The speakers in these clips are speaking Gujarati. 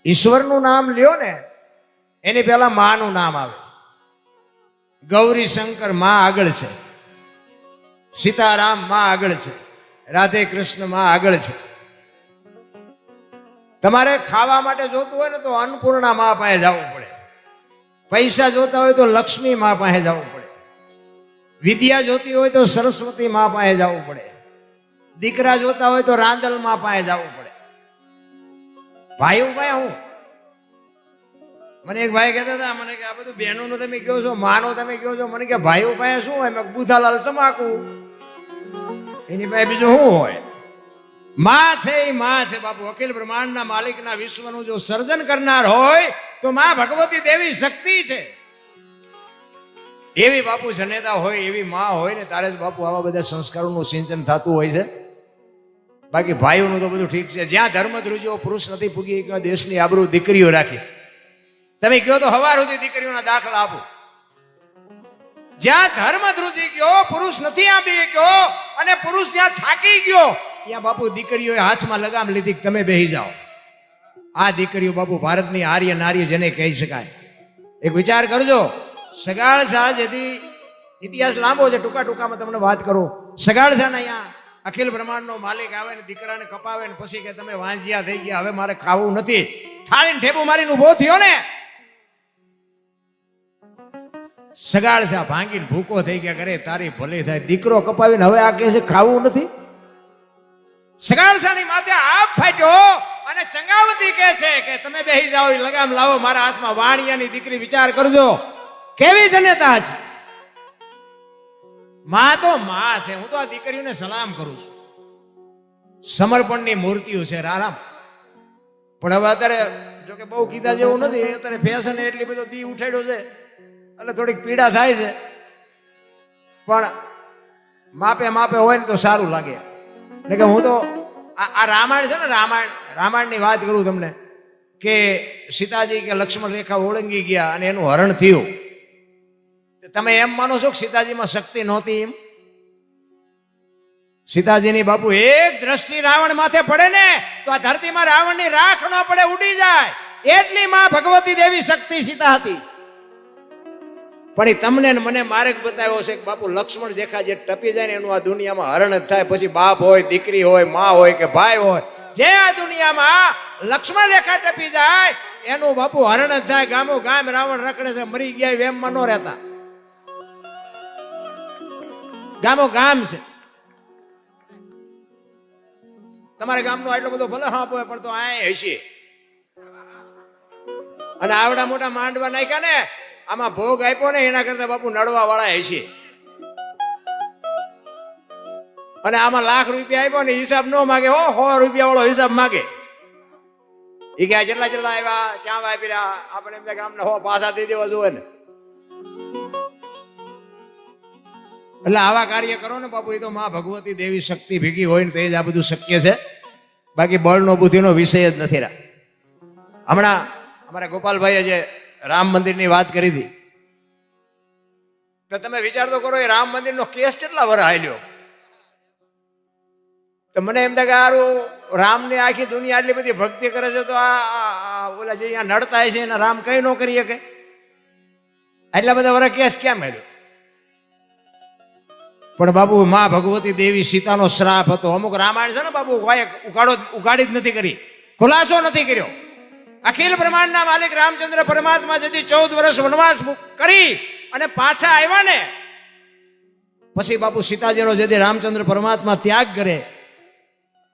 ઈશ્વરનું નામ લ્યો ને એની પહેલા માનું નામ આવે. ગૌરી શંકર માં આગળ છે, સીતારામ માં આગળ છે, રાધે કૃષ્ણ માં આગળ છે. તમારે ખાવા માટે જોતું હોય ને તો અન્નપૂર્ણા માં પાસે જવું પડે. પૈસા જોતા હોય તો લક્ષ્મી માં પાસે જવું પડે. વિદ્યા જોતી હોય તો સરસ્વતી માં પાસે જવું પડે. દીકરા જોતા હોય તો રાંદલ માં પાસે જવું પડે. ભાઈ ભાઈ હું મને એક ભાઈ કહેતા હતા, મને કે આ બધું બહેનોનું તમે કહો છો, માનો તમે કહો છો, મને કે ભાઈઓ પાસે શું હોય? મેં બુધાલાલ તમાકુ, એની પાસે બીજું શું હોય? માં છે એ માં છે બાપુ. અખિલ બ્રહ્માંડના માલિકના વિશ્વનું જો સર્જન કરનાર હોય તો માં ભગવતી દેવી શક્તિ છે. એવી બાપુ જનેતા હોય, એવી માં હોય ને તારે જ બાપુ આવા બધા સંસ્કારોનું સિંચન થતું હોય છે. બાકી ભાઈઓનું તો બધું ઠીક છે. જ્યાં ધર્મ ધ્રુજો પુરુષ નથી પૂગી કે દેશની આબરૂ દીકરીઓ રાખી. તમે કહો તો હવાર સુધી દીકરીઓના દાખલા આપો. જ્યાં ધર્મ ધ્રુજી ગયો, પુરુષ નથી આપી ગયો અને પુરુષ જ્યાં થાકી ગયો ત્યાં બાપુ દીકરીઓએ હાથમાં લગામ લીધી કે તમે બેસી જાઓ. આ દીકરીઓ બાપુ ભારતની આર્ય નારી જેને કહી શકાય. એક વિચાર કરજો, સગાળ શાહ જેથી ઇતિહાસ લાંબો છે, ટૂંકા ટૂંકામાં તમને વાત કરું. સગાળ શાહ ને અહીંયા અખિલ બ્રહ્માંડનો માલિક આવે ને દીકરાને કપાવે ને પછી કે તમે વાંજિયા થઈ ગયા, હવે મારે ખાવું નથી. થાળીને ઠેપુ મારીને ઉભો થયો ને, સગાળ શાહ ભાંગીને ભૂકો થઈ ગયા. કરે તારી ભલે થાય, દીકરો કપાવીને હવે આ કહે છે ખાવું નથી. સગાળ શાહની માથે આપ ફાટ્યો અને ચંગાવતી કહે છે કે તમે બેસી જાઓ, લગામ લાવો મારા હાથમાં. વાણિયાની દીકરી, વિચાર કરજો કેવી જનેતા છે. માં તો માં છે. હું તો આ દીકરીઓને સલામ કરું છું. સમર્પણની મૂર્તિઓ છે રામ. પણ હવે અત્યારે જો કે બહુ કીધા જેવું નથી. અત્યારે ફેશન એટલી બધો દી ઉઠાડ્યો છે એટલે થોડીક પીડા થાય છે. પણ માપે માપે હોય ને તો સારું લાગે. એટલે કે હું તો આ રામાયણ છે ને, રામાયણની વાત કરું તમને કે સીતાજી કે લક્ષ્મણ રેખા ઓળંગી ગયા અને એનું હરણ થયું. તમે એમ માનો છો કે સીતાજીમાં શક્તિ નહોતી? એમ સીતાજીની બાપુ એક દ્રષ્ટિ રાવણ માથે પડે ને તો આ ધરતીમાં રાવણની રાખ ન પડે, ઉડી જાય. એટલી માં ભગવતી દેવી શક્તિ સીતા હતી. પણ એ તમને ને મને માર્ગ બતાવ્યો છે કે બાપુ લક્ષ્મણ રેખા જે ટપી જાય ને એનું આ દુનિયામાં હરણ જ થાય. પછી બાપ હોય, દીકરી હોય, માં હોય કે ભાઈ હોય, જે આ દુનિયામાં લક્ષ્મણ રેખા ટપી જાય એનું બાપુ હરણ જ થાય. ગામો ગામ રાવણ રખડે છે, મરી ગયા એમમાં ન રહેતા. ગામો ગામ છે. તમારા ગામનો આટલો બધો ભલે હાપ હોય પણ તો આ હશે. અને આવડા મોટા માંડવા નાખ્યા ને, આમાં ભોગ આપ્યો ને એના કરતા બાપુ નડવા વાળા હશે. અને આમાં લાખ રૂપિયા આપ્યો ને હિસાબ ન માગે. 100 રૂપિયા વાળો હિસાબ માગે. એ કે જેટલા જેટલા આવ્યા ચાવ આપી રહ્યા, આપણે એમ ગામને 100 પાછા દઈ દેવા જોઈએ ને. એટલે આવા કાર્ય કરો ને બાપુ, એ તો માં ભગવતી દેવી શક્તિ ભેગી હોય ને તે જ આ બધું શક્ય છે. બાકી બળનો બુદ્ધિનો વિષય જ નથી. હમણાં અમારા ગોપાલભાઈએ જે રામ મંદિરની વાત કરી હતી, તો તમે વિચાર તો કરો, એ રામ મંદિરનો કેસ કેટલા વર્ષ હાલ્યો. તો મને એમ થાય કે સારું, રામની આખી દુનિયા આટલી બધી ભક્તિ કરે છે તો આ ઓલા જે અહીંયા નડતા છે એના રામ કઈ ન કરી શકે? આટલા બધા વર્ષ કેસ કેમ હાલ્યો? પણ બાબુ માં ભગવતી દેવી સીતાનો શ્રાપ હતો. અમુક રામાયણ છે ને બાબુ ઉગાડી જ નથી કરી, ખુલાસો નથી કર્યો. અખિલ બ્રહ્માંડના માલિક રામચંદ્ર પરમાત્મા જેથી 14 વર્ષ વનવાસ કરી અને પાછા આવ્યા ને પછી બાપુ સીતાજીનો જેથી રામચંદ્ર પરમાત્મા ત્યાગ કરે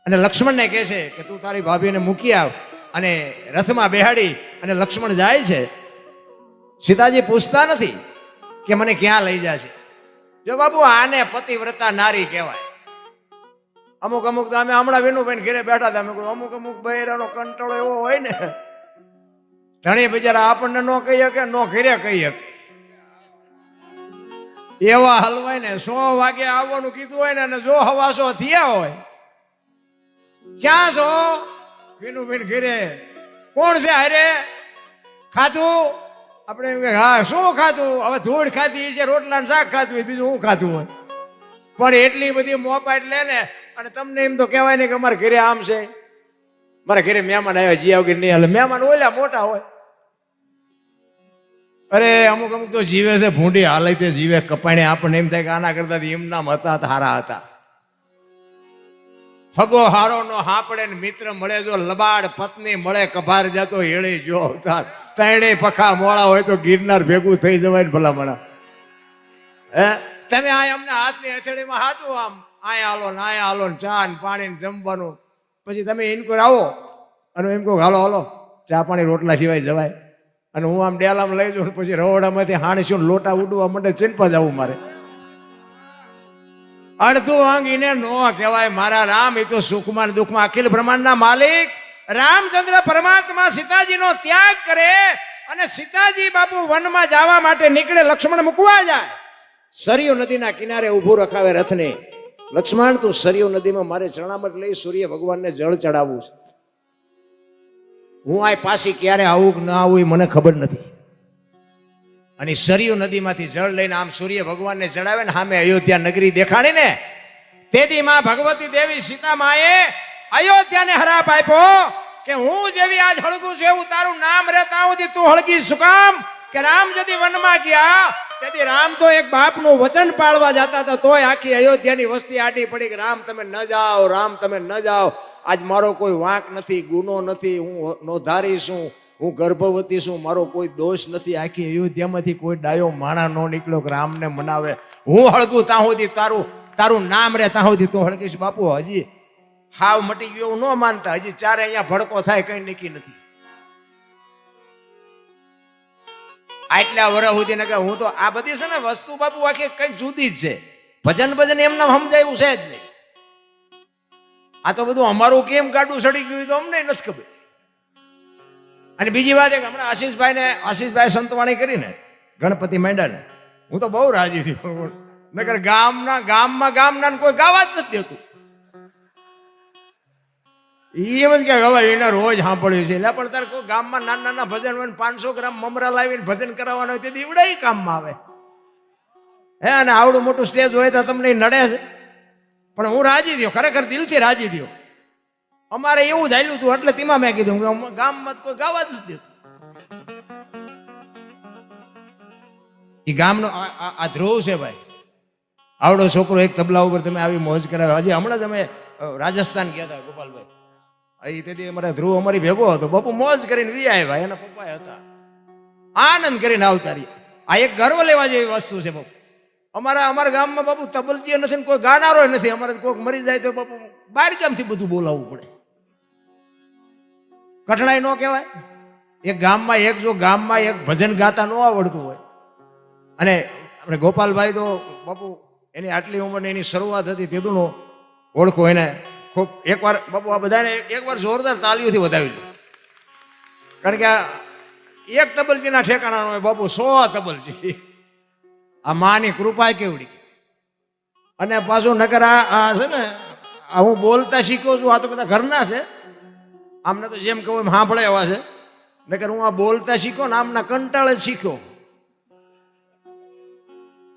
અને લક્ષ્મણને કહે છે કે તું તારી ભાભીને મૂકી આવ, અને રથમાં બેહાડી અને લક્ષ્મણ જાય છે. સીતાજી પૂછતા નથી કે મને ક્યાં લઈ જશે. જો બાબુ આને પતિવ્રતા નારી કહેવાય. અમુક અમુક તો અમે હમણાં વિનુભાઈ ઘરે બેઠા હતા, અમુક અમુક બૈરાનો કંટાળો એવો હોય ને, ધણી બિચારા આપણને ન કહી શકે, ન ઘરે કહી શકે. એવા હલવાય ને 100 વાગે આવવાનું કીધું હોય ને, અને જો હવાસો થયા હોય, ક્યાં છો વિનુભાઈ ઘરે, કોણ છે હારે, ખાધું? આપણે એમ કે હા શું ખાધું? હવે ધૂળ ખાધી છે, રોટલા ને શાક ખાધું હોય, બીજું શું ખાધું હોય? પણ એટલી બધી મોપાટ લે ને, અને તમને એમ તો કહેવાય ને કે અમારે ઘરે આમ છે. મારા ઘરે મહેમાન આવ્યા જીયા વગર નહીં હાલે. મહેમાન ઓલા મોટા હોય. અરે અમુક અમુક તો જીવે છે ભૂંડી હાલતે જીવે કપાણે. આપણને એમ થાય કે આના કરતા એમના હતા હારા હતા. હગો હારો નો હાપડે ને મિત્ર મળે જો લબાડ, પત્ની મળે કભાર જાતો હેળી જો અવતાર. ત્રણે પખા મોળા હોય તો ગિરનાર ભેગું થઈ જવાય ને ભલામણા. હે તમે આ અમને હાથની હથેળીમાં હાથું આમ આયા હાલો ને આયા હાલો ને ચા ને પાણી ને જમવાનું. પછી તમે ઇનકોર આવો અને એમ કહો હાલો હાલો ચા પાણી રોટલા સિવાય જવાય. અને હું આમ ડેલામાં લઈ દઉં પછી રવડામાંથી હાણીશું લોટા ઉડવા માટે ચિંપા જવું મારે. અડધું વાંગીને નો કહેવાય મારા રામ. એ તો સુખમાં દુઃખમાં અખિલ બ્રહ્માંડના માલિક રામચંદ્ર પરમાત્મા સીતાજીનો ત્યાગ કરે અને સીતાજી બાપુ વનમાં જવા માટે નીકળે. લક્ષ્મણ મૂકવા જાય. સરયુ નદીના કિનારે ઊભું રખાવે રથને. લક્ષ્મણ તું સરયુ નદીમાં મારે ચરણામૃત લઈ સૂર્ય ભગવાનને જળ ચડાવવું છે. હું આ પાછી ક્યારે આવું કે ના આવું એ મને ખબર નથી. અને સરયુ નદીમાંથી જળ લઈને આમ સૂર્ય ભગવાનને ચડાવે ને સામે અયોધ્યા નગરી દેખાણી ને તેથી માં ભગવતી દેવી સીતા માએ અયોધ્યાને હરાપ આપ્યો કે હું જેવી આજ હળગું છું એવું તારું નામ રહેતા સુધી તું હળગી શું કામ? કે રામ જદી વનમાં ગયા તેથી રામ તો એક બાપનું વચન પાળવા જતા હતા તોય આખી અયોધ્યાની વસ્તી આડી પડી કે રામ તમે ન જાઓ, રામ તમે ન જાઓ. આજ મારો કોઈ વાંક નથી, ગુનો નથી, હું નોધારી છું, હું ગર્ભવતી છું, મારો કોઈ દોષ નથી. આખી અયોધ્યામાંથી કોઈ ડાયો માણા ન નીકળ્યો કે રામને મનાવે. હું હળગું ત્યાં સુધી તારું નામ રહે ત્યાં સુધી તું હળગીશ. બાપુ હજી હાવ મટી ગયો એવું ન માનતા. હજી ચારે અહીંયા ભડકો થાય કઈ નક્કી નથી. આટલા વર્ષ સુધી ને કે હું તો આ બધી છે ને વસ્તુ બાપુ આખી કઈક જુદી જ છે. ભજન એમને સમજાયું છે જ નહીં. આ તો બધું અમારું કેમ કાઢું સડી ગયું તો અમને નથી ખબર. અને બીજી વાત કે હમણાં આશીષભાઈ સંતવાણી કરીને ગણપતિ માંડ્યા, હું તો બહુ રાજી થયો. નકર ગામના કોઈ ગાવા જ નથી દેતું. એમ જ કે હવે એને રોજ સાંભળ્યું છે. એટલે પણ તારે કોઈ ગામમાં નાના ભજન હોય 500 ગ્રામ મમરા લાવીને ભજન કરાવવાનું હોય તેથી એવડા કામમાં આવે. હે અને આવડું મોટું સ્ટેજ હોય તો તમને નડે છે. પણ હું રાજી થયો, ખરેખર દિલથી રાજી થયો. અમારે એવું જ હાલ્યું હતું એટલે તેમાં મેં કીધું કે ગામમાં કોઈ ગાવા જ નથી દેતું. એ ગામનો આ ધ્રુવ છે ભાઈ. આવડો છોકરો એક તબલા ઉપર તમે આવી મોજ કરાવે. હજી હમણાં જ અમે રાજસ્થાન ગયા હતા ગોપાલભાઈ. તેથી અમારા ધ્રુવ અમારી ભેગો હતો. બાપુ મોજ કરીને વી આવ્યા. એના પપ્પા હતા. આનંદ કરીને આવતા રહ્યા. આ એક ગર્વ લેવા જેવી વસ્તુ છે બાપુ. અમારા ગામમાં બાપુ તબલજી નથી ને કોઈ ગાનારો નથી. અમારે કોઈક મરી જાય તો બાપુ બહાર ગામથી બધું બોલાવવું પડે. કઠણાઈ ન કહેવાય. એક ગામમાં એક ભજન ગાતા ન આવડતું હોય. અને આપણે ગોપાલભાઈ તો બાપુ એની આટલી ઉંમરની એની શરૂઆત હતી તેનું ઓળખો એને ખૂબ. એકવાર બાપુ આ બધાને એકવાર જોરદાર તાલીઓથી વધાવી દો. કારણ કે એક તબલજીના ઠેકાણા હોય બાપુ 100 તબલજી. આ માની કૃપા કેવડી. અને પાછું નકર આ છે ને આ હું બોલતા શીખ્યો છું. આ તો બધા ઘરના છે. આમને તો જેમ કહું એમ સાંભળે એવા છે. નકર હું આ બોલતા શીખ્યો ને આમના કંટાળે જ શીખ્યો.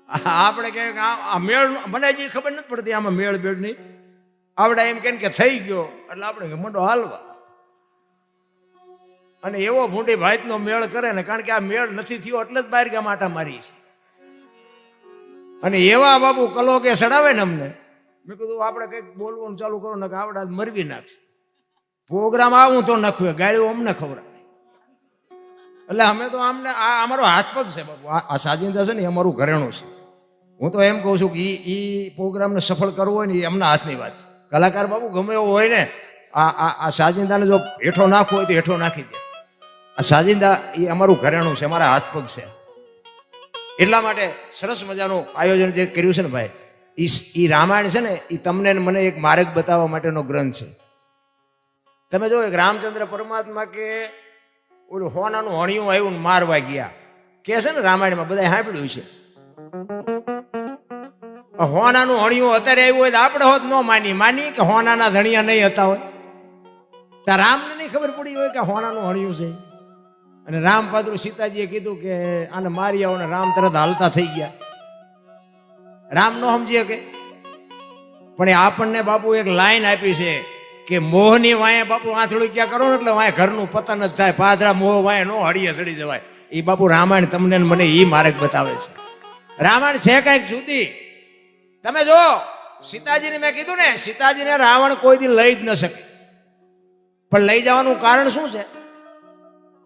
આપણે કે આ મેળ મને હજી ખબર નથી પડતી આમાં મેળ બેળની. આવડે એમ કે થઈ ગયો એટલે આપણે મંડો હાલવા. અને એવો ભૂંડી ભાઈનો મેળ કરે ને કારણ કે આ મેળ નથી થયો એટલે જ બહાર ગામ આટા મારી છે. અને એવા બાબુ કલો કે સડાવે ને અમને. મેં કીધું આપણે કંઈક બોલવાનું ચાલુ કરો ને કે આવડા મરવી નાખશે. પ્રોગ્રામ આવું તો નખવે ગાળ્યું અમને ખવડાવે. એટલે અમે તો આમને આ અમારો હાથ પગ છે બાપુ. આ સાજિંદા છે ને એ અમારું ઘરેણું છે. હું તો એમ કહું છું કે એ પ્રોગ્રામને સફળ કરવો હોય ને એ એમના હાથની વાત છે. કલાકાર બાબુ ગમે એવો હોય ને આ સાજિંદાને જો હેઠો નાખવો હોય તો હેઠો નાખી દે. આ સાજિંદા એ અમારું ઘરેણું છે, અમારા હાથ પગ છે. એટલા માટે સરસ મજાનું આયોજન જે કર્યું છે ને ભાઈ, એ રામાયણ છે ને એ તમને મને એક માર્ગ બતાવવા માટેનો ગ્રંથ છે. તમે જો એક રામચંદ્ર પરમાત્મા કે ઓલું હોનાનું હણિયું આવ્યું ને મારવા ગયા કે છે ને રામાયણમાં બધા સાંભળ્યું છે. હોનાનું હણિયું અત્યારે આવ્યું હોય તો આપણે હોત ન માની કે હોનાના ધણિયા નહીં હતા હોય. ત્યાં રામને નહીં ખબર પડી હોય કે હોનાનું હણિયું છે. અને રામ પાદરું સીતાજીએ કીધું કે આને મારી આવો ને રામ તરત હાલતા થઈ ગયા. રામ ન સમજીએ કે પણ આપણને બાપુ એક લાઈન આપી છે કે મોહની વાંહે બાપુ આંથળું ક્યાં કરો ને એટલે વાંહે ઘરનું પતન જ થાય. પાદરા મોહ વાંહે નો હળીએ ચડી જવાય. એ બાપુ રામાયણ તમને ને મને એ માર્ગ બતાવે છે. રામાયણ છે કઈક જુદી. તમે જો સીતાજીને મેં કીધું ને, સીતાજીને રાવણ કોઈ દી લઈ જ ન શકે, પણ લઈ જવાનું કારણ શું છે?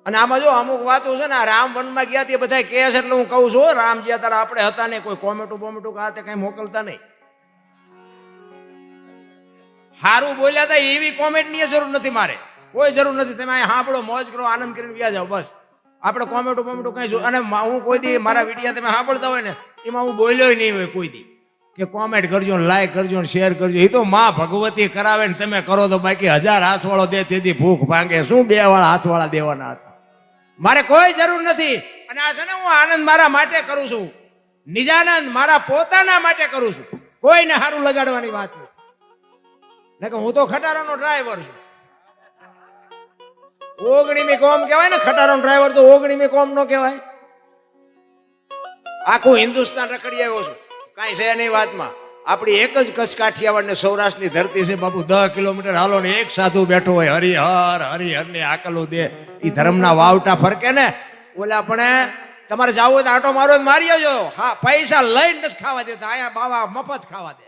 અને આમાં જો અમુક વાતો છે ને, રામ વનમાં ગયા તે બધા કહે છે એટલે હું કહું છું, રામ જ્યાં તારા આપણે હતા ને કોઈ કોમેટું બોમેટું કાતે કઈ મોકલતા નહીં. સારું બોલ્યા હતા એવી કોમેન્ટની જરૂર નથી, મારે કોઈ જરૂર નથી. તમે અહીં સાંભળો, મોજ કરો, આનંદ કરીને વ્યા જાઓ, બસ. આપણે કોમેન્ટું બોમેટું કઈ. અને હું કોઈ દી મારા વિડીયા તમે સાંભળતા હોય ને એમાં હું બોલ્યો નહીં હોય કોઈ દી કે કોમેન્ટ કરજો ને લાઈક કરજો ને શેર કરજો. એ તો માં ભગવતી કરાવે ને તમે કરો તો, બાકી 1000 હાથવાળો દે તેથી ભૂખ ભાંગે. શું 2 વાળા હાથવાળા દેવાના હતા? મારે કોઈ જરૂર નથી. અને આ છે ને હું આનંદ મારા માટે કરું છું, નિજાનંદ મારા પોતાના માટે કરું છું, કોઈને સારું લગાડવાની વાત નથી. ને કે હું તો ખટારાનો ડ્રાઈવર છું. ઓગણીમી કોમ કહેવાય ને, ખટારાનો ડ્રાઈવર તો ઓગણીમી કોમ નો કહેવાય. આખું હિન્દુસ્તાન રખડી આવ્યો છું, કાંઈ છે નહીં વાતમાં. આપણી એક જ કચ્છ કાઠિયાવાડ ને સૌરાષ્ટ્રની ધરતી છે બાપુ. 10 કિલોમીટર હાલો ને એક સાધુ બેઠો હોય, હરિહર હરિહર ને આકલો દે. એ ધર્મના વાવટા ફરકે ને. ઓલા પણ તમારે જાવું હોય તો આટો મારો મારી આવજો. હા, પૈસા લઈને નથી ખાવા દેતા, આયા બાવા મફત ખાવા દે.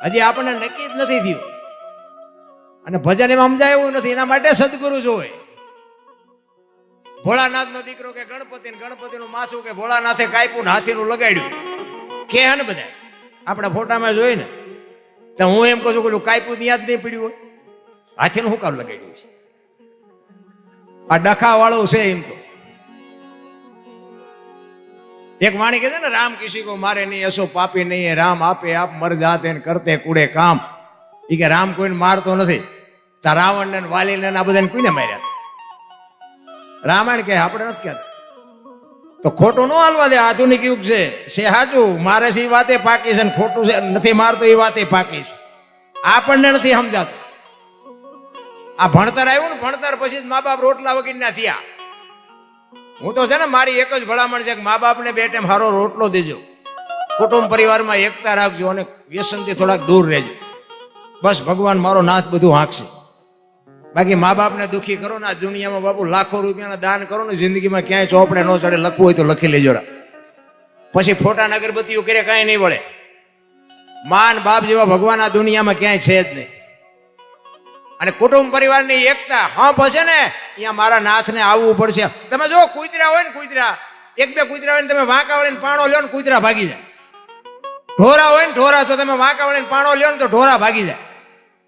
હજી આપણને નક્કી જ નથી થયું. અને ભજન એમાં સમજાય એવું નથી. એના માટે સદગુરુ જોવે. ભોળાનાથ નો દીકરો કે ગણપતિ નું માથું કે ભોળાનાથે કાપ્યું હાથીનું લગાડ્યું કે ને બધા આપણા ફોટામાં જોઈ ને. તો હું એમ કહું છું કે કાપ્યું યાદ નહીં પડ્યું હોય, હાથીનું શું કામ લગાડ્યું છે? આ ડખા વાળું છે. એમ તો એક વાણી કે છે ને, રામ કિસી કો મારે નહીં એસો પાપી નહીં, રામ આપે આપ મર જાતે કરતે કુડે કામ. એ કે રામ કોઈને મારતો નથી. તા રાવણ ને વાલી ને આ બધાને કોઈને માર્યા? રામાયણ કે આપણે નથી કહેતા. તો ખોટું ન હાલવા દે. આધુનિક યુગ છે સાચું. મારે છે એ વાતે પાકી છે, ખોટું છે નથી મારતો એ વાતે પાકી છે. આપણને નથી સમજાતું. આ ભણતર આવ્યું ને, ભણતર પછી જ મા બાપ રોટલા વગર ના થયા. હું તો છે ને મારી એક જ ભલામણ છે કે મા બાપને 2 ટાઈમ સારો રોટલો દેજો, કુટુંબ પરિવારમાં એકતા રાખજો અને વ્યસનથી થોડાક દૂર રહેજો. બસ ભગવાન મારો નાથ બધું હાંકશે. બાકી મા બાપને દુઃખી કરો ને આ દુનિયામાં બાપુ લાખો રૂપિયાના દાન કરો ને, જિંદગીમાં ક્યાંય ચોપડે ન ચડે. લખવું હોય તો લખી લેજો. પછી ફોટા અગરબત્તીઓ કરે કાંઈ નહીં વળે. માન બાપ જેવા ભગવાન આ દુનિયામાં ક્યાંય છે જ નહીં. અને કુટુંબ પરિવારની એકતા હંપ હશે ને, અહીંયા મારા નાથને આવવું પડશે. તમે જો કૂતરા હોય ને, કૂતરા 1-2 કૂતરા હોય ને તમે વાંકા વળીને પાણો લ્યો ને કૂતરા ભાગી જાય. ઢોરા હોય ને ઢોરા, તો તમે વાંકા વળીને પાણો લ્યો ને તો ઢોરા ભાગી જાય.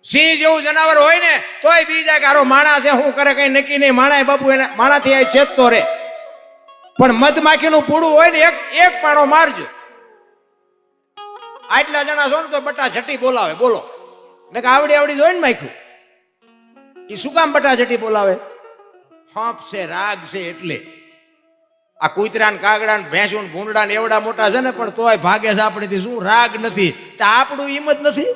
સિંહ જેવું જનાવર હોય ને તોય બી જાય કે આરો માણા છે, શું કરે કઈ નક્કી નહીં. માણા બાપુ એને માણાથી આ ચેતતો રે. પણ મધમાખીનું પૂડું હોય ને એક પાણો મારજો. આટલા જણા છો ને તો બટા ઝટી બોલાવે. બોલો ને કે આવડી જોઈ ને માખ્યું. એ શું કામ બટા ઝટી બોલાવે? હંપ છે, રાગ છે. એટલે આ કૂતરા ને કાગડા ને ભેંસું ને ભૂંડડા ને એવડા મોટા છે ને, પણ તોય ભાગે છે આપણેથી. શું રાગ નથી? તો આપણું હિંમત નથી.